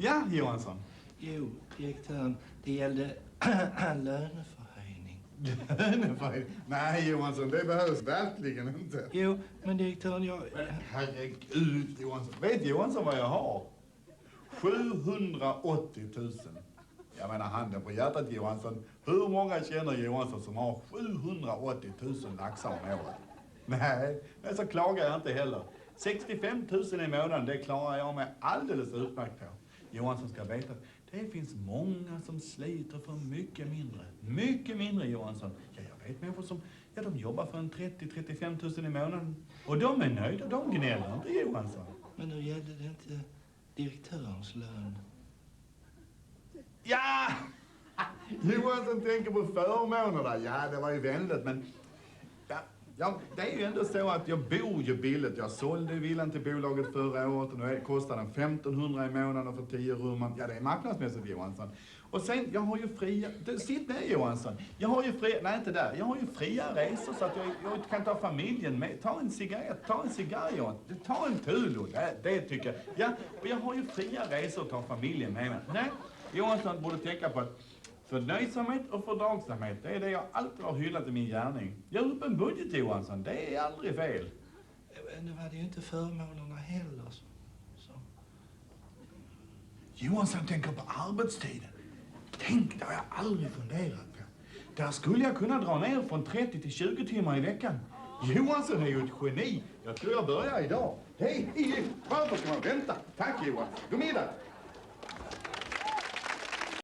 Ja, Johansson. Jo, direktören, det gällde löneförhöjning. Löneförhöjning? Nej, Johansson, det behövs verkligen inte. Jo, men direktören, Men herregud, Johansson. Vet Johansson vad jag har? 780 000. Jag menar, handen på hjärtat, Johansson. Hur många känner Johansson som har 780 000 laxar om året? Nej, men så klagar jag inte heller. 65 000 i månaden, det klarar jag mig alldeles utmärkt på. Johansson ska veta att det finns många som sliter för mycket mindre. Mycket mindre, Johansson. Ja, jag vet människor som de jobbar för en 30-35 000 i månaden. Och de är nöjda, de gnäller inte, Johansson. Men nu gällde det inte direktörens lön. Ja! Johansson tänker på förmånerna. Ja, det var ju vänligt, men... Ja, det är ju ändå så att jag bor ju billigt. Jag sålde villan till bolaget förra året och nu kostar den 1500 i månaden för 10 rum. Ja, det är marknadsmässigt, Johansson. Och sen, jag har ju fria... Sitt ner, Johansson. Jag har ju fria... Nej, inte där. Jag har ju fria resor så att jag kan ta familjen med. Ta en cigarett, ta en cigarr, Johansson. Ta en tulo, det tycker jag. Ja, och jag har ju fria resor att ta familjen med mig. Nej, Johansson borde tänka på att förnöjsamhet och fördragsamhet, det är det jag alltid har hyllat i min gärning. Gör upp en budget, Johansson, det är aldrig fel. Nu var det ju inte förmånerna heller. Så. Johansson tänker på arbetstiden. Tänk, det har jag aldrig funderat på. Där skulle jag kunna dra ner från 30 till 20 timmar i veckan. Johansson är ju ett geni. Jag tror jag börjar idag. Hej, varför ska man vänta? Tack, Johansson. God middag.